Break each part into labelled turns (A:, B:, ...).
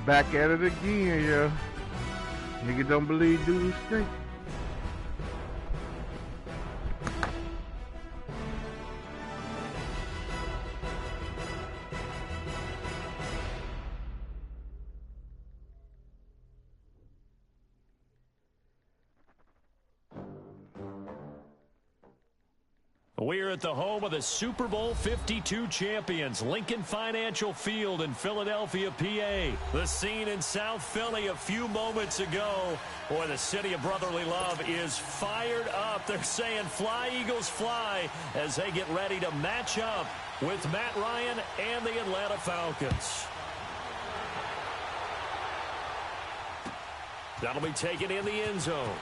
A: Back at it again, yeah. Nigga don't believe dude stink.
B: We're at the home of the Super Bowl 52 champions, Lincoln Financial Field in Philadelphia, PA. The scene in South Philly a few moments ago. Boy, the city of brotherly love is fired up. They're saying fly, Eagles, fly, as they get ready to match up with Matt Ryan and the Atlanta Falcons. That'll be taken in the end zone.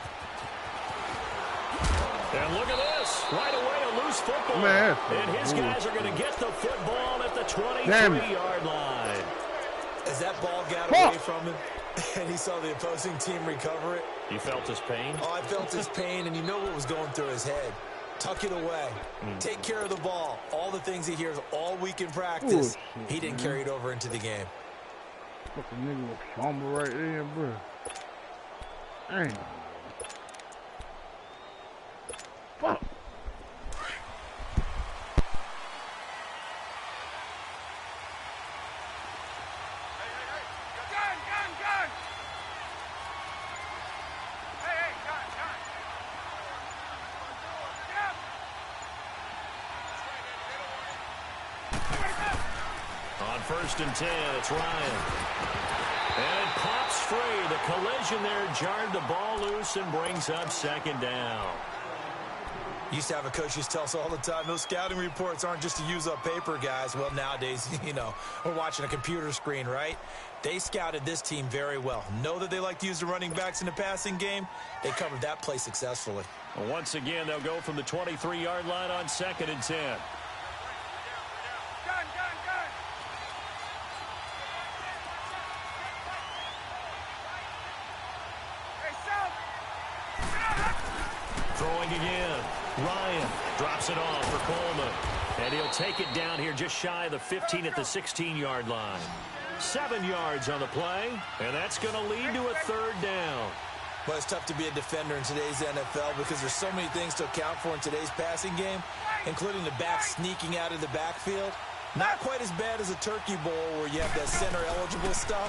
B: And look at this. Right away, a loose football.
A: Man.
B: And his guys are going to get the football at the 23-yard line.
C: As that ball got away from him and he saw the opposing team recover it.
B: You felt his pain?
C: Oh, I felt his pain, and you know what was going through his head. Tuck it away. Take care of the ball. All the things he hears all week in practice, he didn't carry it over into the game.
A: Fucking nigga was fumble right there, bro. Dang. Fuck.
B: On 1st and 10, it's Ryan. And it pops free. The collision there jarred the ball loose and brings up 2nd down.
C: Used to have a coach used to tell us all the time, those scouting reports aren't just to use up paper, guys. Well, nowadays, you know, we're watching a computer screen, right? They scouted this team very well. Know that they like to use the running backs in the passing game. They covered that play successfully.
B: Well, once again, they'll go from the 23-yard line on 2nd and 10. Throwing again. Ryan drops it off for Coleman. And he'll take it down here just shy of the 15 at the 16-yard line. 7 yards on the play, and that's going to lead to a 3rd down.
C: Well, it's tough to be a defender in today's NFL because there's so many things to account for in today's passing game, including the back sneaking out of the backfield. Not quite as bad as a turkey bowl where you have that center-eligible stuff,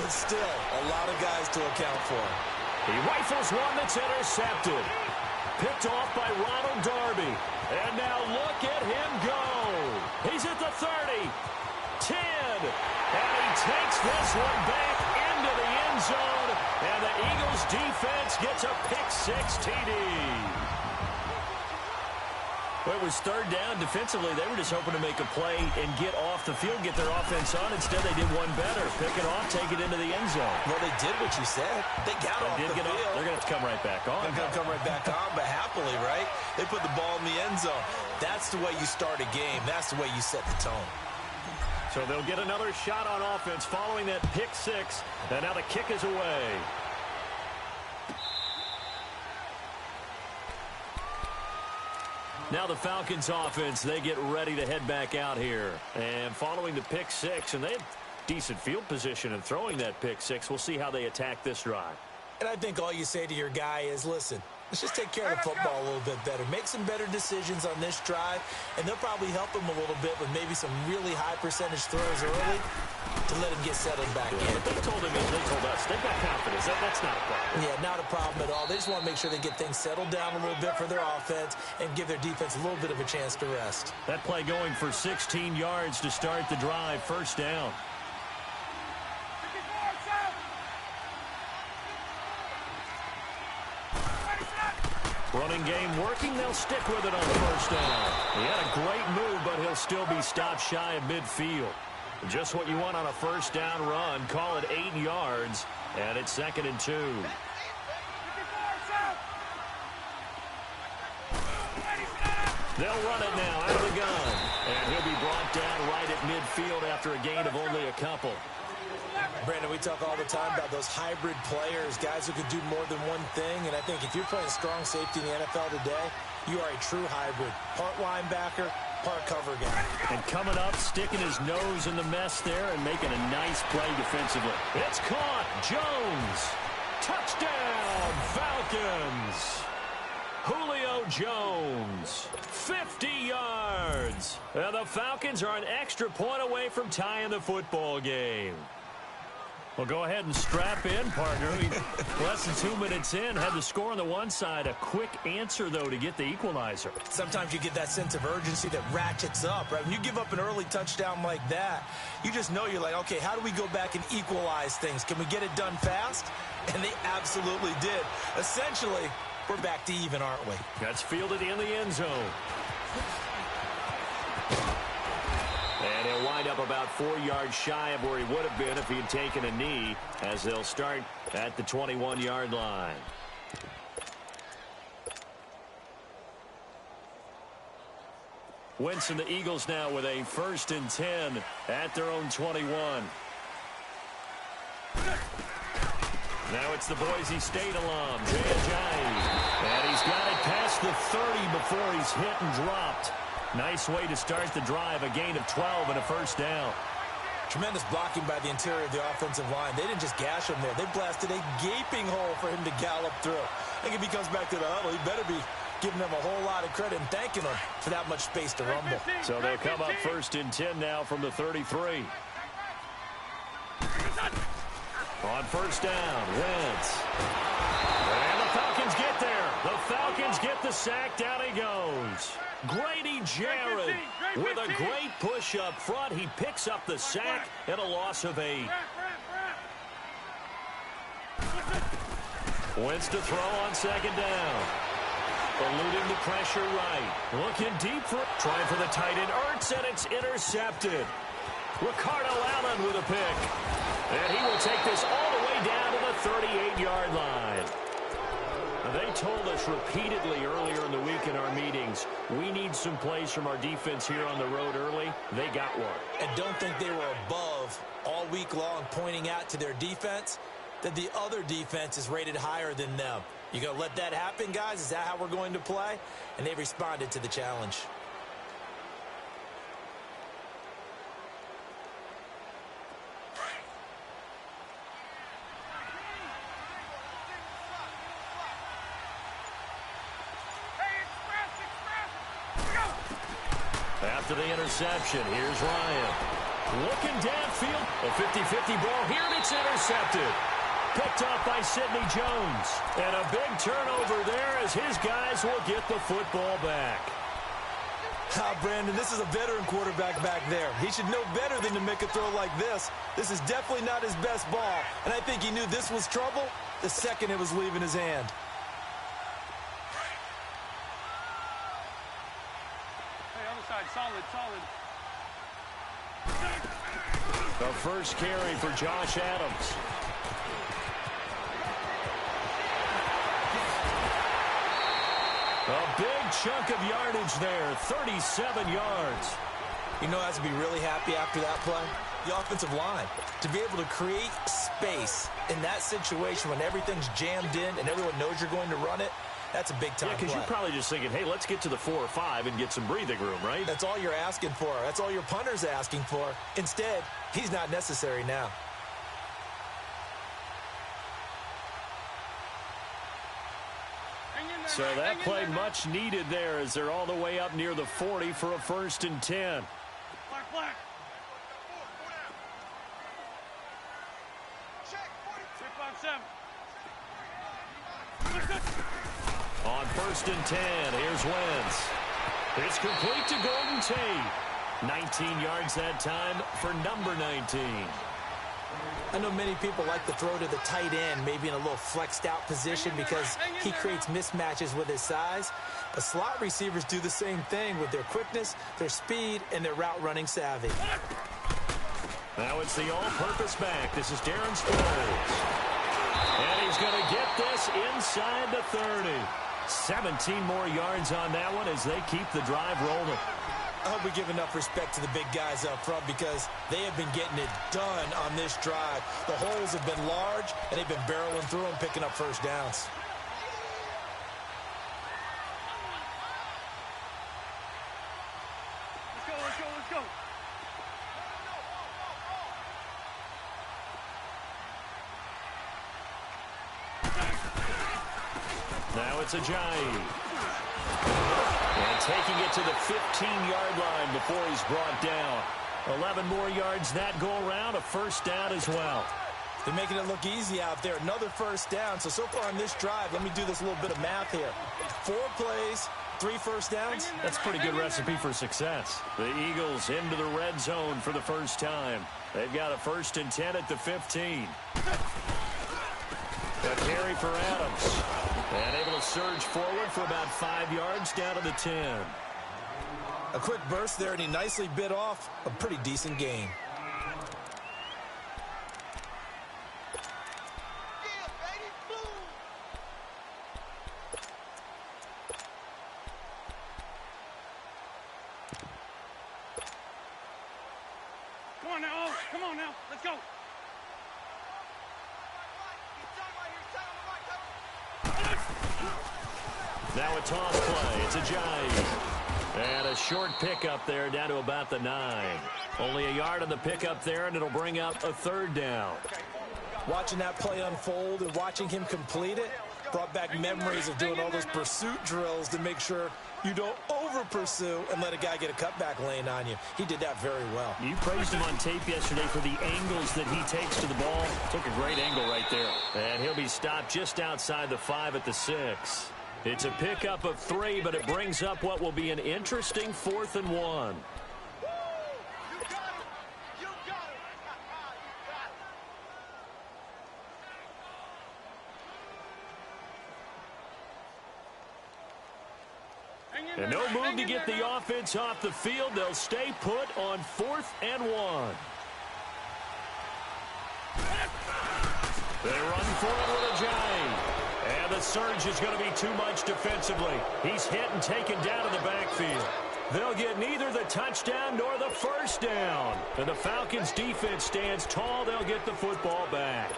C: but still a lot of guys to account for.
B: He rifles one that's intercepted. Picked off by Ronald Darby. And now look at him go. He's at the 30, 10, and he takes this one back into the end zone. And the Eagles defense gets a pick-6 TD. Well, it was 3rd down. Defensively, they were just hoping to make a play and get off the field, get their offense on. Instead, they did one better. Pick it off, take it into the end zone.
C: Well, they did what you said. They got off the field.
B: They're going to have to come right back on.
C: They're going to come right back on, but happily, right? They put the ball in the end zone. That's the way you start a game. That's the way you set the tone.
B: So they'll get another shot on offense following that pick-6. And now the kick is away. Now the Falcons offense, they get ready to head back out here. And following the pick-6, and they had decent field position in throwing that pick-6. We'll see how they attack this drive.
C: And I think all you say to your guy is, listen, let's just take care of the football a little bit better. Make some better decisions on this drive, and they'll probably help him a little bit with maybe some really high percentage throws early to let him get settled back in.
B: But they told him, they told us, they've got confidence. That's not a problem.
C: Yeah, not a problem at all. They just want to make sure they get things settled down a little bit for their offense and give their defense a little bit of a chance to rest.
B: That play going for 16 yards to start the drive. 1st down. Running game working. They'll stick with it on 1st down. He had a great move, but he'll still be stopped shy of midfield. Just what you want on a 1st down run. Call it 8 yards, and it's 2nd and 2. They'll run it now out of the gun, and he'll be brought down right at midfield after a gain of only a couple.
C: Brandon, we talk all the time about those hybrid players, guys who could do more than one thing, and I think if you're playing strong safety in the NFL today, you are a true hybrid. Part linebacker, part cover guy.
B: And coming up, sticking his nose in the mess there and making a nice play defensively. It's caught. Jones. Touchdown, Falcons. Julio Jones, 50 yards. And the Falcons are an extra point away from tying the football game. Well, go ahead and strap in, partner. Less than 2 minutes in, had the score on the one side. A quick answer, though, to get the equalizer.
C: Sometimes you get that sense of urgency that ratchets up, right? When you give up an early touchdown like that, you just know you're like, okay, how do we go back and equalize things? Can we get it done fast? And they absolutely did. Essentially, we're back to even, aren't we?
B: That's fielded in the end zone. And he'll wind up about 4 yards shy of where he would have been if he had taken a knee, as they'll start at the 21-yard line. Wentz and the Eagles now with a 1st and 10 at their own 21. Now it's the Boise State alum, Jay Ajayi. And he's got it past the 30 before he's hit and dropped. Nice way to start the drive, a gain of 12 and a 1st down.
C: Tremendous blocking by the interior of the offensive line. They didn't just gash him there. They blasted a gaping hole for him to gallop through. I think if he comes back to the huddle, he better be giving them a whole lot of credit and thanking them for that much space to rumble.
B: So they'll come up 1st and 10 now from the 33. On 1st down, Wentz. And the Falcons get there. The Falcons get the sack. Down he goes. Grady Jarrett with a great push up front. He picks up the sack and a loss of 8. Wentz to throw on 2nd down. Eluding the pressure right. Looking deep for it. Trying for the tight end. Ertz, and it's intercepted. Ricardo Allen with a pick. And he will take this all the way down to the 38-yard line. They told us repeatedly earlier in the week in our meetings, we need some plays from our defense here on the road early. They got one.
C: And don't think they were above all week long pointing out to their defense that the other defense is rated higher than them. You going to let that happen, guys? Is that how we're going to play? And they responded to the challenge.
B: After the interception, here's Ryan. Looking downfield. A 50-50 ball here, and it's intercepted. Picked off by Sidney Jones. And a big turnover there as his guys will get the football back.
C: Brandon, this is a veteran quarterback back there. He should know better than to make a throw like this. This is definitely not his best ball. And I think he knew this was trouble the second it was leaving his hand.
D: Solid.
B: The first carry for Josh Adams. A big chunk of yardage there, 37 yards.
C: You know, has to be really happy after that play. The offensive line, to be able to create space in that situation when everything's jammed in and everyone knows you're going to run it, that's a big-time play.
B: Yeah, because you're probably just thinking, hey, let's get to the 4 or 5 and get some breathing room, right?
C: That's all you're asking for. That's all your punter's asking for. Instead, he's not necessary now.
B: So that play much needed there as they're all the way up near the 40 for a 1st and 10.
D: Black.
B: On 1st and 10, here's Wentz. It's complete to Golden Tate. 19 yards that time for number 19.
C: I know many people like to throw to the tight end, maybe in a little flexed out position because he creates mismatches with his size. But slot receivers do the same thing with their quickness, their speed, and their route running savvy.
B: Now it's the all-purpose back. This is Darren Sproles. And he's going to get this inside the 30. 17 more yards on that one as they keep the drive rolling.
C: I hope we give enough respect to the big guys up front because they have been getting it done on this drive. The holes have been large, and they've been barreling through them, picking up 1st downs.
B: Now it's Ajayi. And taking it to the 15-yard line before he's brought down. 11 more yards that go around, a first down as well.
C: They're making it look easy out there. Another first down. So far on this drive, let me do this little bit of math here. 4 plays, 3 first downs.
B: That's a pretty good recipe for success. The Eagles into the red zone for the first time. They've got a 1st and 10 at the 15. A carry for Adams. And able to surge forward for about 5 yards down to the 10.
C: A quick burst there, and he nicely bit off a pretty decent gain.
A: Come on now, come on now, let's go.
B: Now a toss play. It's Ajayi. And a short pickup there down to about the 9. Only a yard on the pickup there, and it'll bring up a 3rd down.
C: Watching that play unfold and watching him complete it brought back memories of doing all those pursuit drills to make sure you don't over-pursue and let a guy get a cutback lane on you. He did that very well.
B: You praised him on tape yesterday for the angles that he takes to the ball. Took a great angle right there. And he'll be stopped just outside the 5 at the 6. It's a pickup of 3, but it brings up what will be an interesting 4th and 1. And no move to get the offense off the field. They'll stay put on 4th and 1. They run forward with Ajayi. And the surge is going to be too much defensively. He's hit and taken down in the backfield. They'll get neither the touchdown nor the first down. And the Falcons' defense stands tall. They'll get the football back.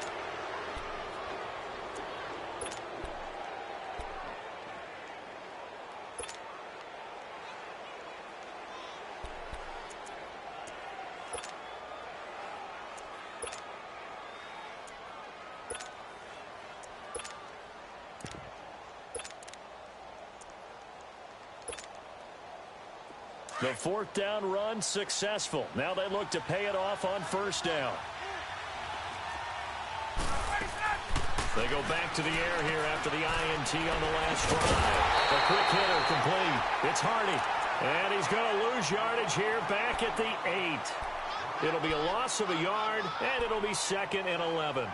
B: The 4th down run successful. Now they look to pay it off on 1st down. They go back to the air here after the INT on the last drive. A quick hitter complete. It's Hardy. And he's going to lose yardage here back at the 8. It'll be a loss of a yard, and it'll be 2nd and 11.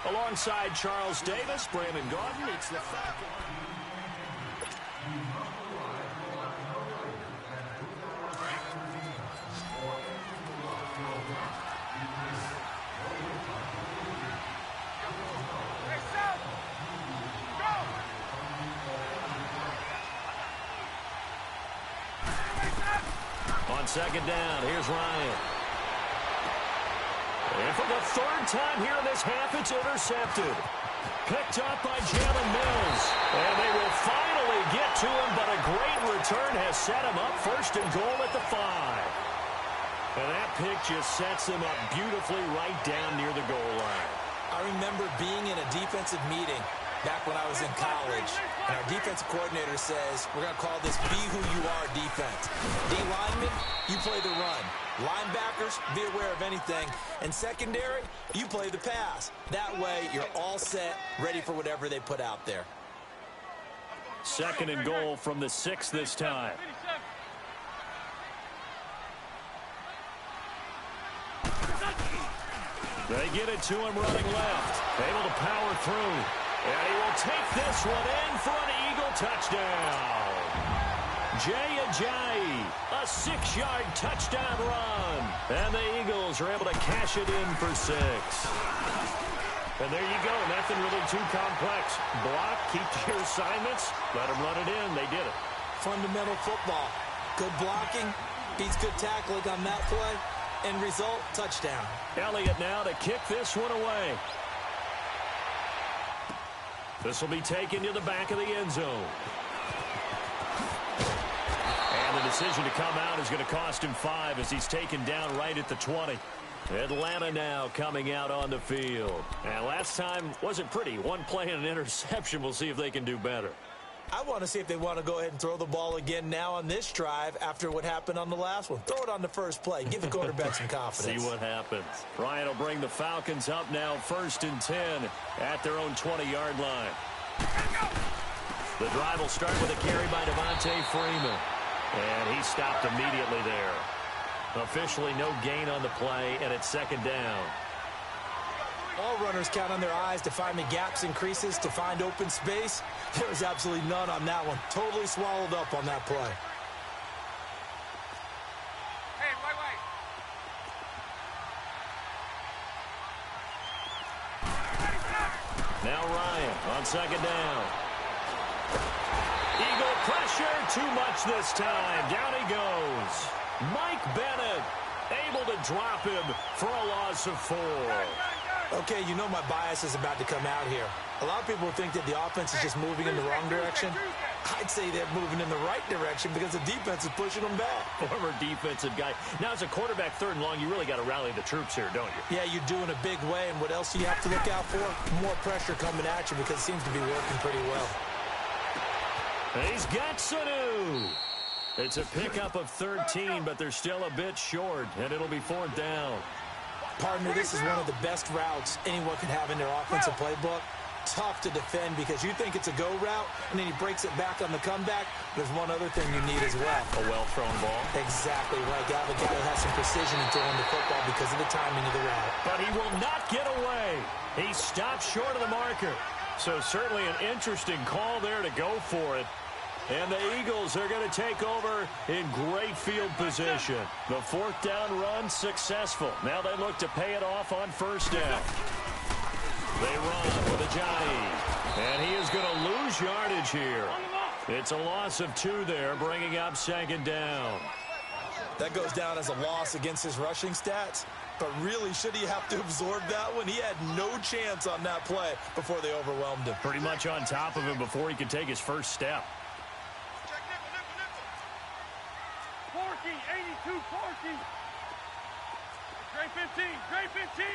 B: Alongside Charles Davis, Brandon Gordon, it's the Falcons. On 2nd down, here's Ryan. And for the 3rd time here in this half, it's intercepted. Picked up by Jalen Mills. And they will finally get to him, but a great return has set him up 1st and goal at the 5. And that pick just sets him up beautifully right down near the goal line.
C: I remember being in a defensive meeting back when I was in college, and our defensive coordinator says, we're going to call this be who you are defense. D lineman, you play the run. Linebackers, be aware of anything. And secondary, you play the pass. That way, you're all set, ready for whatever they put out there.
B: 2nd and goal from the 6 this time. They get it to him running left. Able to power through. And he will take this one in for an Eagle touchdown. Jay Ajayi, a 6-yard touchdown run. And the Eagles are able to cash it in for 6. And there you go. Nothing really too complex. Block, keep to your assignments, let them run it in. They did it.
C: Fundamental football. Good blocking, He's good tackling on that play. End result, touchdown.
B: Elliott now to kick this one away. This will be taken to the back of the end zone. And the decision to come out is going to cost him 5 as he's taken down right at the 20. Atlanta now coming out on the field. And last time wasn't pretty. One play and an interception. We'll see if they can do better.
C: I want to see if they want to go ahead and throw the ball again now on this drive after what happened on the last one. Throw it on the first play. Give the quarterback some confidence.
B: See what happens. Ryan will bring the Falcons up now 1st and 10 at their own 20-yard line. The drive will start with a carry by Devontae Freeman. And he stopped immediately there. Officially no gain on the play, and it's 2nd down.
C: All runners count on their eyes to find the gaps and creases, to find open space. There was absolutely none on that one. Totally swallowed up on that play.
D: Hey, wait.
B: Now Ryan on 2nd down. Eagle pressure, too much this time. Down he goes. Mike Bennett able to drop him for a loss of 4.
C: Okay, you know my bias is about to come out here. A lot of people think that the offense is just moving in the wrong direction. I'd say they're moving in the right direction because the defense is pushing them back.
B: Former defensive guy. Now, as a quarterback 3rd and long, you really got to rally the troops here, don't you?
C: Yeah, you do in a big way. And what else do you have to look out for? More pressure coming at you because it seems to be working pretty well.
B: He's got Sanu. It's a pickup of 13, but they're still a bit short, and it'll be 4th down.
C: Partner, this is one of the best routes anyone could have in their offensive playbook. Tough to defend because you think it's a go route, and then he breaks it back on the comeback. There's one other thing you need as well.
B: A well-thrown ball.
C: Exactly right. You have a guy who has some precision in throwing the football because of the timing of the route.
B: But he will not get away. He stopped short of the marker. So certainly an interesting call there to go for it. And the Eagles are going to take over in great field position. The 4th down run successful. Now they look to pay it off on 1st down. They run with Ajayi. And he is going to lose yardage here. It's a loss of 2 there, bringing up 2nd down.
C: That goes down as a loss against his rushing stats. But really, should he have to absorb that one? He had no chance on that play before they overwhelmed him.
B: Pretty much on top of him before he could take his first step.
D: Porky, 82, Porky. Gray 15, Gray 15.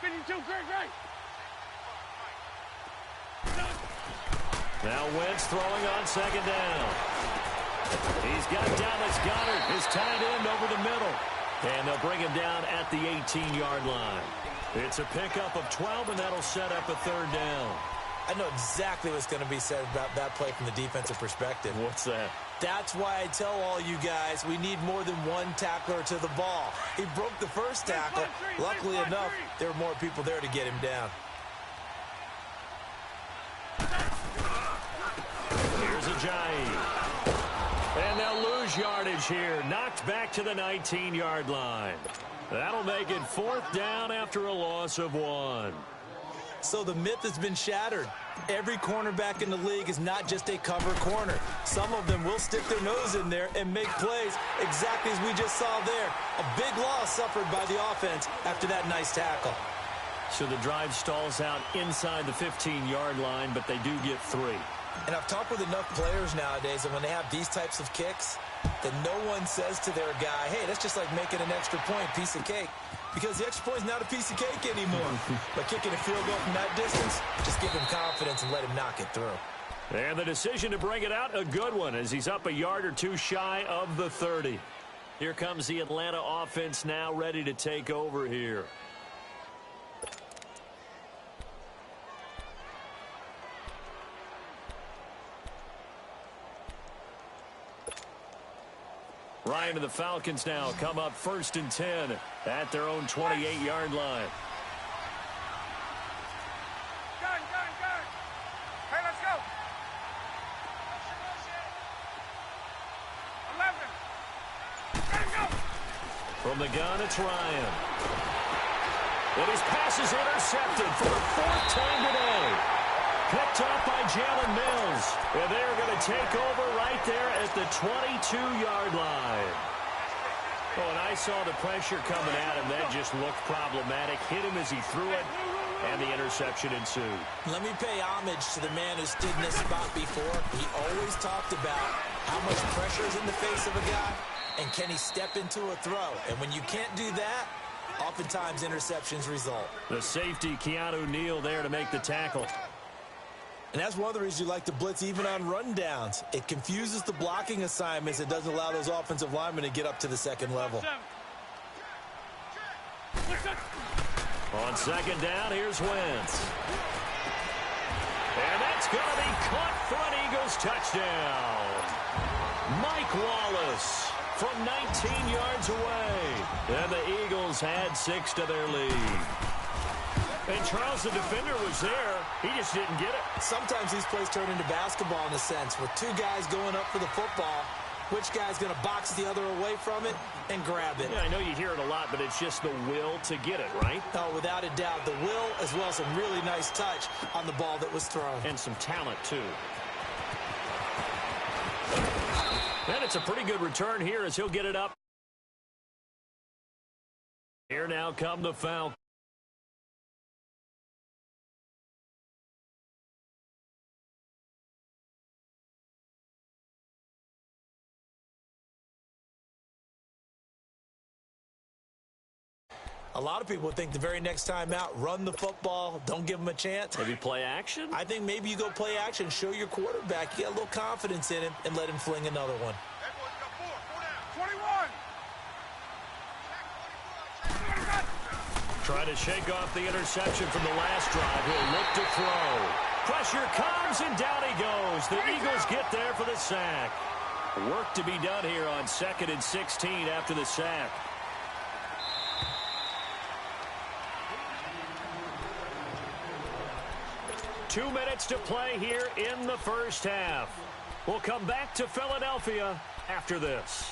D: 52, Gray.
B: Now Wentz throwing on 2nd down. He's got Dallas Goedert, his tight end over the middle. And they'll bring him down at the 18-yard line. It's a pickup of 12, and that'll set up a 3rd down.
C: I know exactly what's going to be said about that play from the defensive perspective.
B: What's that?
C: That's why I tell all you guys we need more than one tackler to the ball. He broke the first tackle. Luckily enough, there were more people there to get him down.
B: Here's Ajayi. And they'll lose yardage here. Knocked back to the 19-yard line. That'll make it 4th down after a loss of 1.
C: So the myth has been shattered. Every cornerback in the league is not just a cover corner. Some of them will stick their nose in there and make plays exactly as we just saw there. A big loss suffered by the offense after that nice tackle.
B: So the drive stalls out inside the 15-yard line, but they do get 3.
C: And I've talked with enough players nowadays, and when they have these types of kicks, that no one says to their guy, hey, that's just like making an extra point, piece of cake. Because the extra point is not a piece of cake anymore. By kicking a field goal from that distance, just give him confidence and let him knock it through.
B: And the decision to bring it out, a good one, as he's up a yard or 2 shy of the 30. Here comes the Atlanta offense now ready to take over here. Ryan and the Falcons now come up 1st and 10 at their own 28-yard line.
D: Gun. Hey, let's go. 11. Go.
B: From the gun, it's Ryan. And his pass is intercepted for the 4th time today. Picked off by Jalen Mills. And they're going to take over right there at the 22-yard line. Oh, and I saw the pressure coming at him. That just looked problematic. Hit him as he threw it, and the interception ensued. Let me pay homage to the man who stood in this spot before. He always talked about how much pressure is in the face of a guy, and can he step into a throw. And when you can't do that, oftentimes interceptions result. The safety, Keanu Neal, there to make the tackle.
C: And that's one of the reasons you like to blitz even on rundowns. It confuses the blocking assignments. It doesn't allow those offensive linemen to get up to the second level.
B: On second down, here's Wentz. And that's going to be caught for an Eagles touchdown. Mike Wallace from 19 yards away. And the Eagles had 6 to their lead. And Charles, the defender, was there. He just didn't get it.
C: Sometimes these plays turn into basketball in a sense, with two guys going up for the football. Which guy's going to box the other away from it and grab it?
B: Yeah, I know you hear it a lot, but it's just the will to get it, right?
C: Oh, without a doubt. The will, as well as some really nice touch on the ball that was thrown.
B: And some talent, too. And it's a pretty good return here as he'll get it up. Here now come the Falcons.
C: A lot of people think the very next time out, run the football, don't give them a chance.
B: Maybe play action?
C: I think maybe you go play action, show your quarterback, you get a little confidence in him, and let him fling another one.
D: 21.
B: Trying to shake off the interception from the last drive. He'll look to throw. Pressure comes, and down he goes. The Eagles get there for the sack. Work to be done here on 2nd and 16 after the sack. Two minutes to play here in the first half. We'll come back to Philadelphia after this.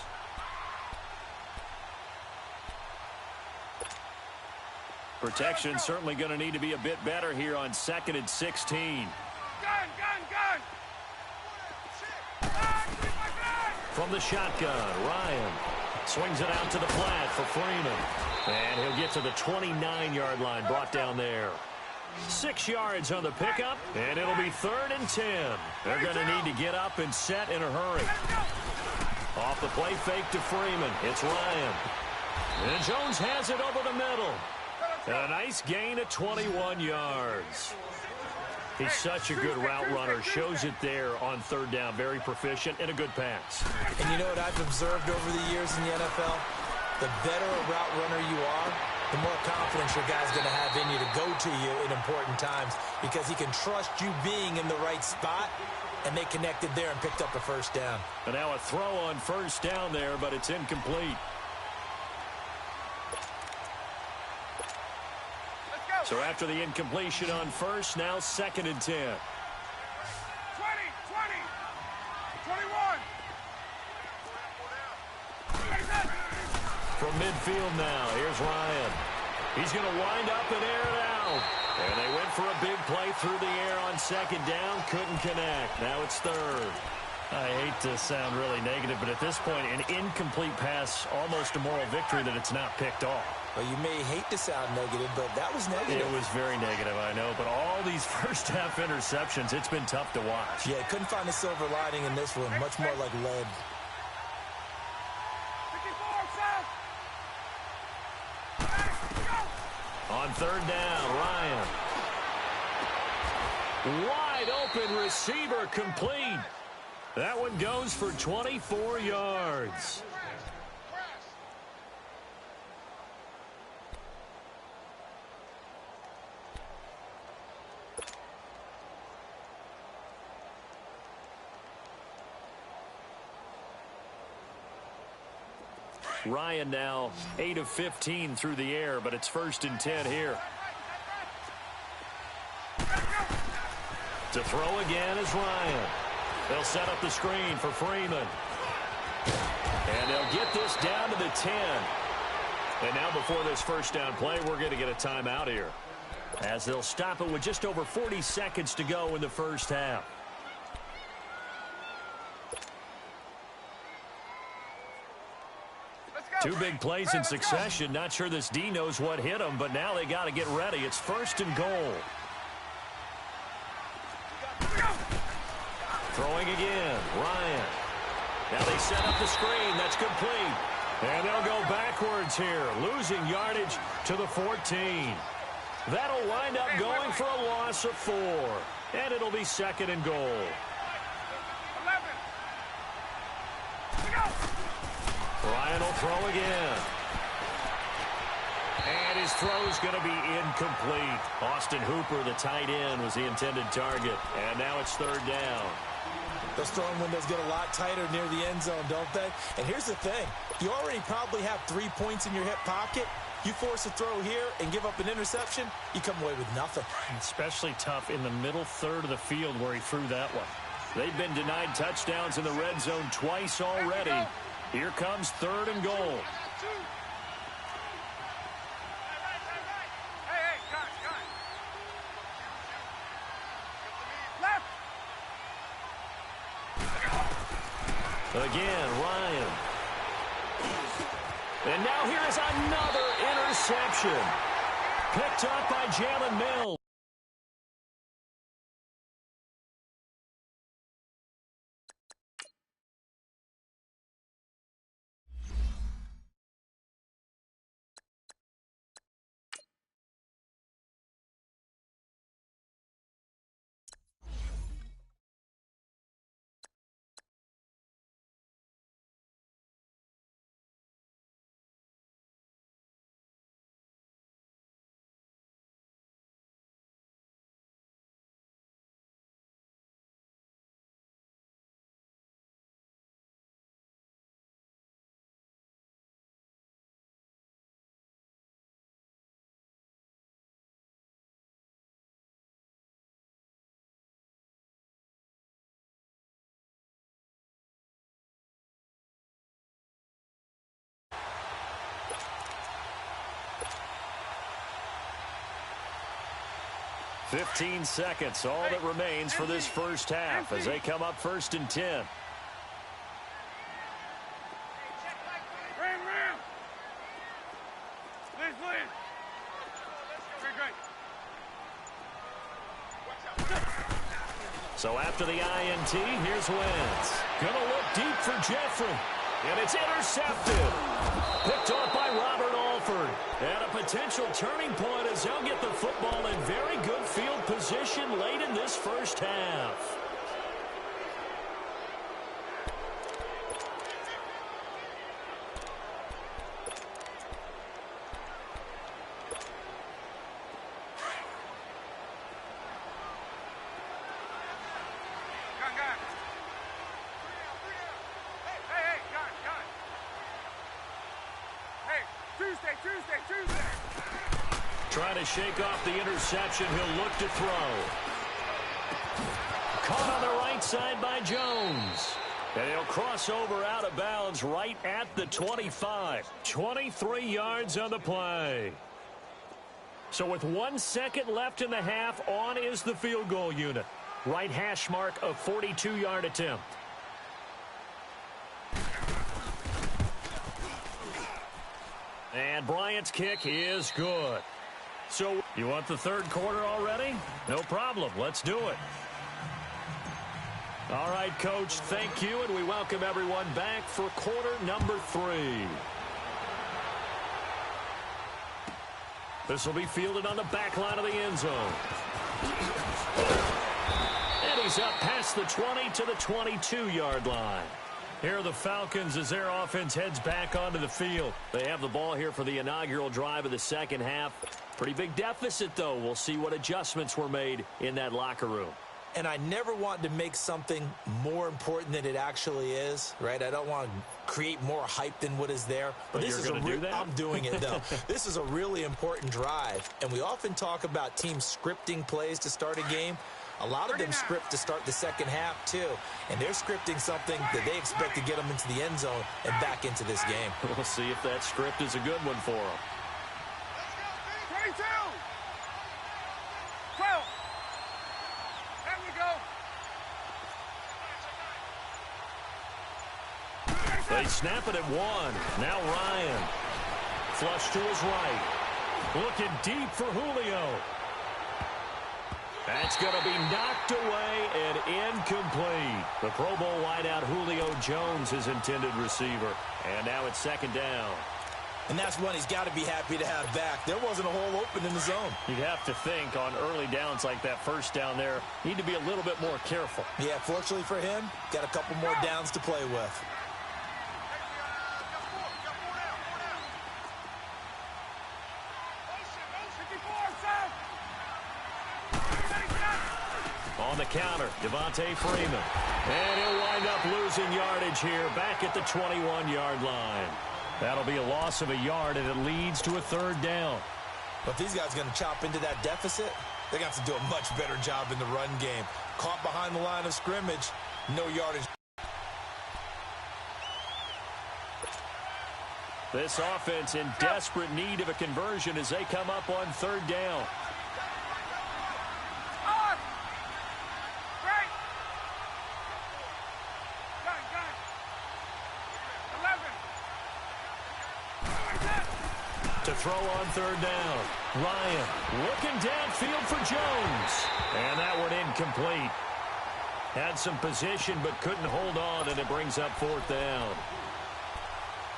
B: Protection certainly going to need to be a bit better here on 2nd and 16.
D: Gun!
B: From the shotgun, Ryan swings it out to the flat for Freeman. And he'll get to the 29-yard line, brought down there. 6 yards on the pickup, and it'll be 3rd and 10. They're going to need to get up and set in a hurry. Off the play fake to Freeman. It's Ryan. And Jones has it over the middle. And a nice gain of 21 yards. He's such a good route runner. Shows it there on 3rd down. Very proficient and a good pass.
C: And you know what I've observed over the years in the NFL? The better a route runner you are, the more confidence your guy's going to have in you to go to you in important times, because he can trust you being in the right spot, and they connected there and picked up a 1st down.
B: And now a throw on 1st down there, but it's incomplete. So after the incompletion on 1st, now 2nd and 10.
D: 20, 21.
B: From midfield now, here's Ryan. He's going to wind up and air it out. And they went for a big play through the air on 2nd down. Couldn't connect. Now it's 3rd. I hate to sound really negative, but at this point, an incomplete pass, almost a moral victory that it's not picked off.
C: Well, you may hate to sound negative, but that was negative.
B: It was very negative, I know. But all these first-half interceptions, it's been tough to watch.
C: Yeah, couldn't find a silver lining in this one. Much more like lead.
D: 54,
B: On 3rd down, Ryan. Wide open receiver complete. That one goes for 24 yards. Ryan now 8 of 15 through the air, but it's 1st and 10 here. To throw again is Ryan. They'll set up the screen for Freeman. And they'll get this down to the 10. And now before this 1st down play, we're going to get a timeout here. as they'll stop it with just over 40 seconds to go in the first half. Two big plays in succession. Not sure this D knows what hit him, but now they got to get ready. It's 1st and goal. Throwing again, Ryan. Now they set up the screen. That's complete. And they'll go backwards here, losing yardage to the 14. That'll wind up going for a loss of 4. And it'll be 2nd and goal. Ryan will throw again. And his throw's going to be incomplete. Austin Hooper, the tight end, was the intended target. And now it's 3rd down.
C: Those throwing windows get a lot tighter near the end zone, don't they? And here's the thing. You already probably have 3 points in your hip pocket. You force a throw here and give up an interception, you come away with nothing.
B: Especially tough in the middle third of the field where he threw that one. They've been denied touchdowns in the red zone twice already. Here comes 3rd and goal. Again, Ryan. And now here is another interception. Picked up by Jalen Mills. "15 seconds, all that remains for this first half as they come up 1st and 10. So after the INT, here's Wentz. Gonna look deep for Jeffrey. And it's intercepted. Picked off by Robert Alford. And a potential turning point as they'll get the football in very good field position late in this first half. Trying to shake off the interception. He'll look to throw. Caught on the right side by Jones. And he'll cross over out of bounds right at the 25. 23 yards on the play. So with 1 second left in the half, on is the field goal unit. Right hash mark of 42-yard attempt. And Bryant's kick is good. So, you want the third quarter already? No problem. Let's do it. All right, Coach, thank you, and we welcome everyone back for quarter number 3. This will be fielded on the back line of the end zone. And he's up past the 20 to the 22-yard line. Here are the Falcons as their offense heads back onto the field. They have the ball here for the inaugural drive of the second half. Pretty big deficit, though. We'll see what adjustments were made in that locker room.
C: And I never want to make something more important than it actually is, right? I don't want to create more hype than what is there.
B: But this is do that?
C: I'm doing it, though. This is a really important drive. And we often talk about teams scripting plays to start a game. A lot of them script to start the second half, too. And they're scripting something that they expect to get them into the end zone and back into this game.
B: We'll see if that script is a good one for them. They snap it at one. Now Ryan. Flush to his right. Looking deep for Julio. That's going to be knocked away and incomplete. The Pro Bowl wideout Julio Jones, his intended receiver. And now it's second down.
C: And that's one he's got to be happy to have back. There wasn't a hole open in the zone.
B: You'd have to think on early downs like that first down there, need to be a little bit more careful.
C: Yeah, fortunately for him, got a couple more downs to play with.
B: On the counter, Devontae Freeman. And he'll wind up losing yardage here back at the 21-yard line. That'll be a loss of a yard, and it leads to a third down.
C: But these guys are going to chop into that deficit. They got to do a much better job in the run game. Caught behind the line of scrimmage, no yardage.
B: This offense in desperate need of a conversion as they come up on third down. To throw on third down. Ryan looking downfield for Jones. And that one incomplete. Had some position but couldn't hold on, and it brings up fourth down.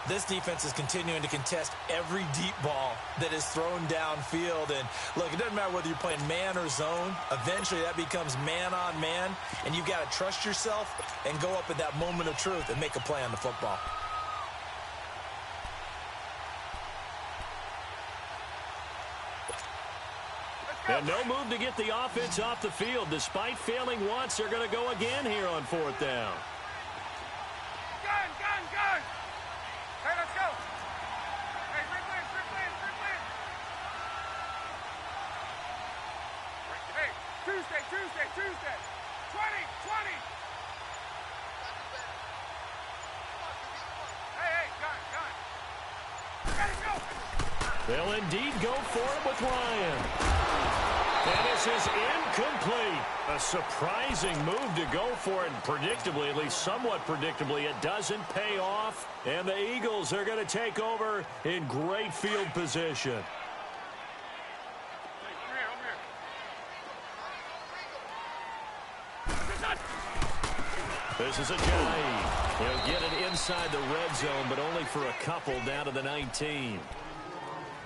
C: This defense is continuing to contest every deep ball that is thrown downfield. And look, it doesn't matter whether you're playing man or zone. Eventually that becomes man on man, and you've got to trust yourself and go up at that moment of truth and make a play on the football.
B: And no move to get the offense off the field. Despite failing once, they're going to go again here on fourth down.
D: Gun! Hey, let's go! Hey, Strickland! Hey, Tuesday! 20! Hey, gun! Ready, go!
B: They'll indeed go for it with Ryan. And this is incomplete. A surprising move to go for it. Predictably, at least somewhat predictably, it doesn't pay off. And the Eagles are going to take over in great field position. This is a Ajayi. He'll get it inside the red zone, but only for a couple down to the 19.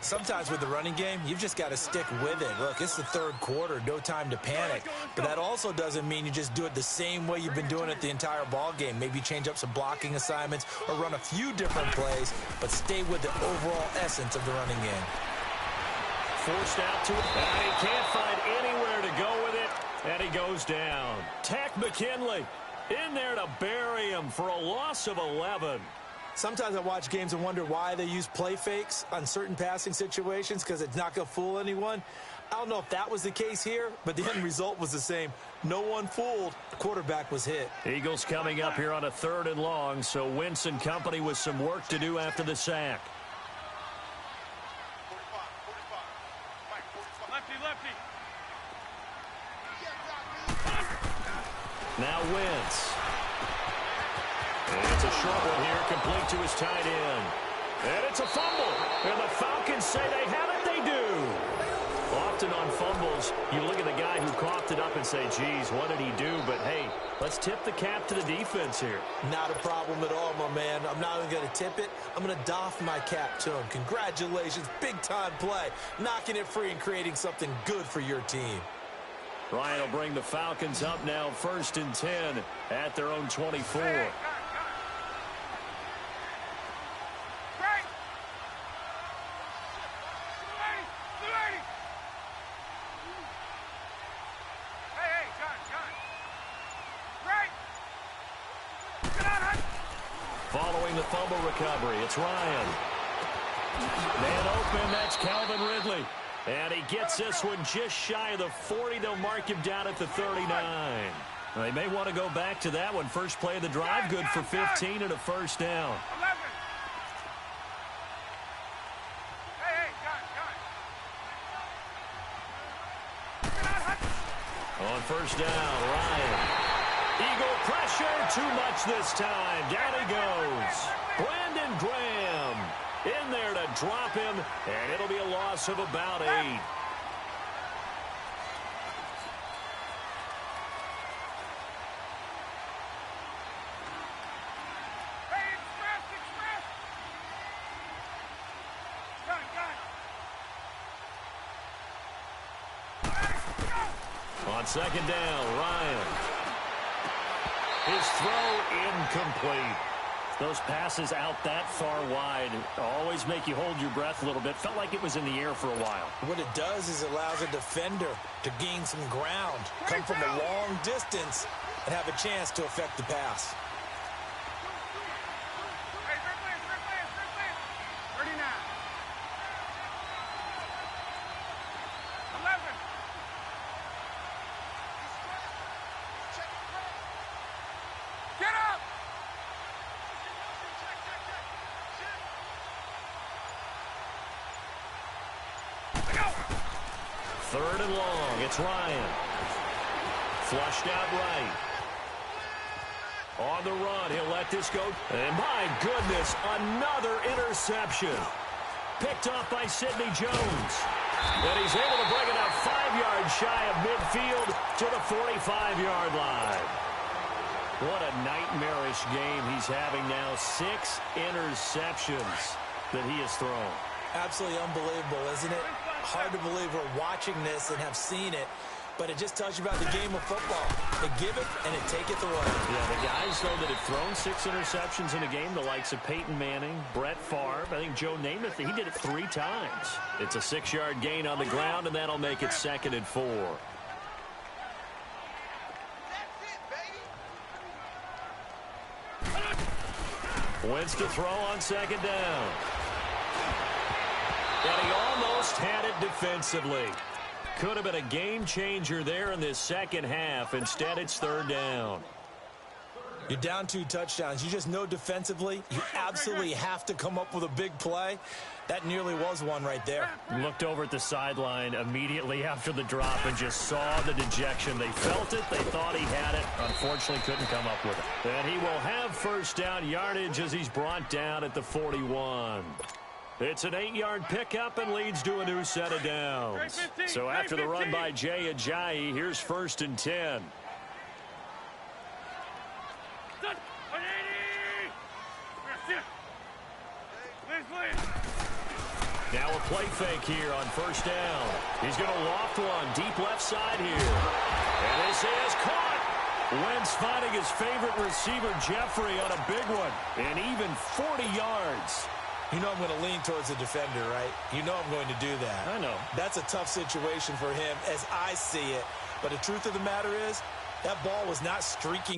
C: Sometimes with the running game, you've just got to stick with it. Look, it's the third quarter, no time to panic. But that also doesn't mean you just do it the same way you've been doing it the entire ball game. Maybe change up some blocking assignments or run a few different plays, but stay with the overall essence of the running game.
B: Forced out to it. And he can't find anywhere to go with it, and he goes down. Tech McKinley in there to bury him for a loss of 11.
C: Sometimes I watch games and wonder why they use play fakes on certain passing situations, because it's not going to fool anyone. I don't know if that was the case here, but the end result was the same. No one fooled. The quarterback was hit.
B: Eagles coming up here on a 3rd and long, so Wentz and company with some work to do after the sack.
D: Lefty.
B: Now Wentz. And it's a short one here, complete to his tight end. And it's a fumble. And the Falcons say they have it, they do. Often on fumbles, you look at the guy who coughed it up and say, geez, what did he do? But, hey, let's tip the cap to the defense here.
C: Not a problem at all, my man. I'm not even going to tip it. I'm going to doff my cap to him. Congratulations, big-time play. Knocking it free and creating something good for your team.
B: Ryan will bring the Falcons up now 1st and 10 at their own 24. Following the fumble recovery, it's Ryan. Man open, that's Calvin Ridley. And he gets this one just shy of the 40. They'll mark him down at the 39. Well, they may want to go back to that one. First play of the drive, good for 15 and a first down. On first down, Ryan. Eagle Pressure too much this time. Down he goes. Brandon Graham in there to drop him, and it'll be a loss of about 8. On second down, Ryan. His throw incomplete. Those passes out that far wide always make you hold your breath a little bit. Felt like it was in the air for a while.
C: What it does is it allows a defender to gain some ground, come from a long distance, and have a chance to affect the pass.
B: Third and long. It's Ryan. Flushed out right. On the run, he'll let this go. And my goodness, another interception. Picked off by Sidney Jones. And he's able to bring it up 5 yards shy of midfield to the 45-yard line. What a nightmarish game he's having now. 6 interceptions that he has thrown.
C: Absolutely unbelievable, isn't it? Hard to believe we're watching this and have seen it, but it just tells you about the game of football. They give it and they take it the way.
B: Yeah, the guys, though, that have thrown 6 interceptions in a game, the likes of Peyton Manning, Brett Favre, I think Joe Namath, he did it 3 times. It's a 6-yard gain on the ground, and that'll make it 2nd and 4. Wentz to throw on second down. And he almost had it defensively. Could have been a game changer there in this second half. Instead, it's 3rd down.
C: You're down 2 touchdowns. You just know defensively you absolutely have to come up with a big play. That nearly was one right there.
B: Looked over at the sideline immediately after the drop and just saw the dejection. They felt it. They thought he had it. Unfortunately, couldn't come up with it. And he will have 1st down yardage as he's brought down at the 41. It's an 8-yard pickup and leads to a new set of downs. So after the run by Jay Ajayi, here's 1st and 10. Now a play fake here on 1st down. He's going to loft one deep left side here. And this is caught. Wentz finding his favorite receiver, Jeffrey, on a big one. And even 40 yards.
C: You know I'm going to lean towards the defender, right? You know I'm going to do that.
B: I know.
C: That's a tough situation for him as I see it. But the truth of the matter is, that ball was not streaking.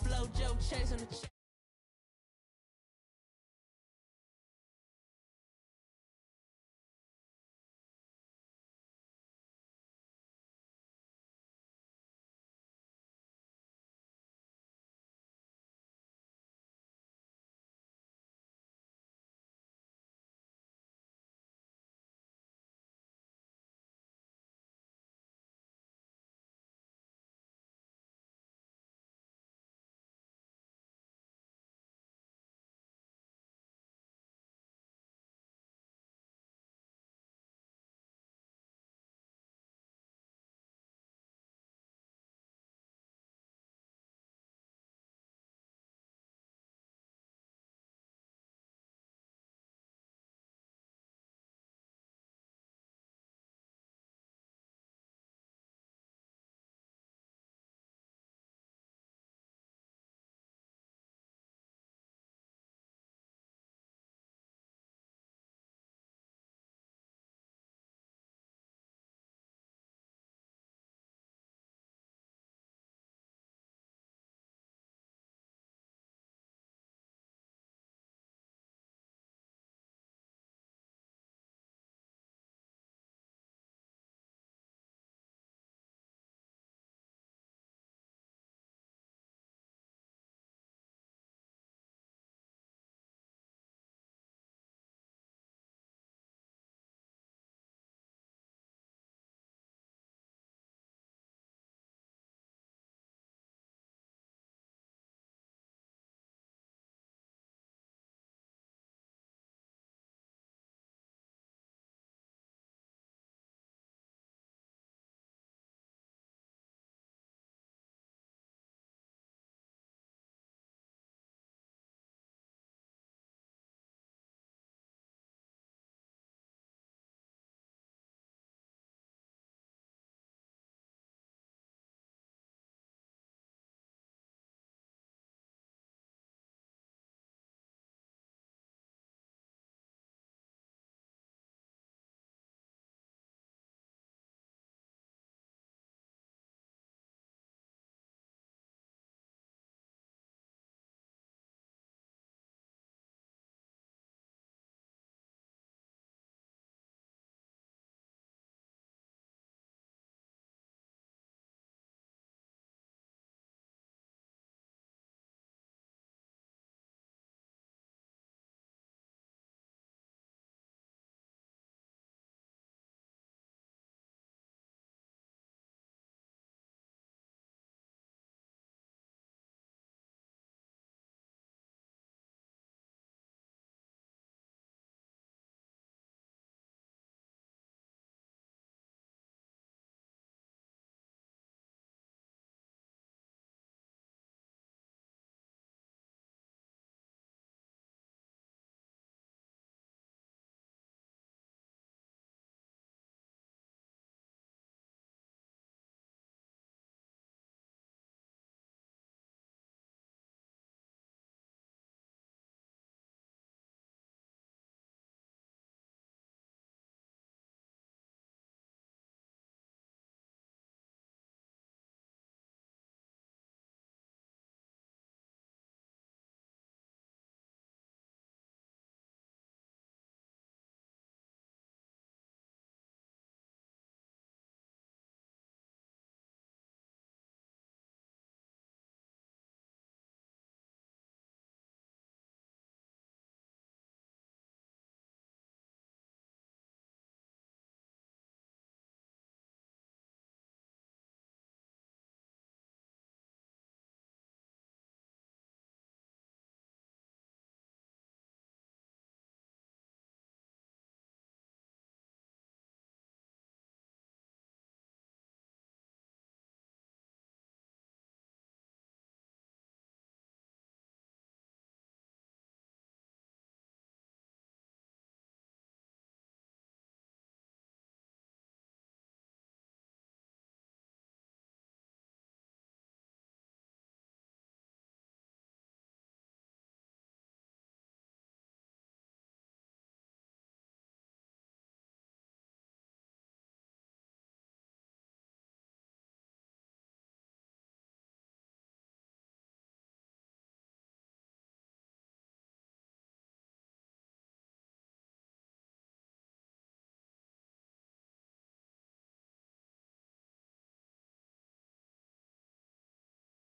E: Flojo chasing the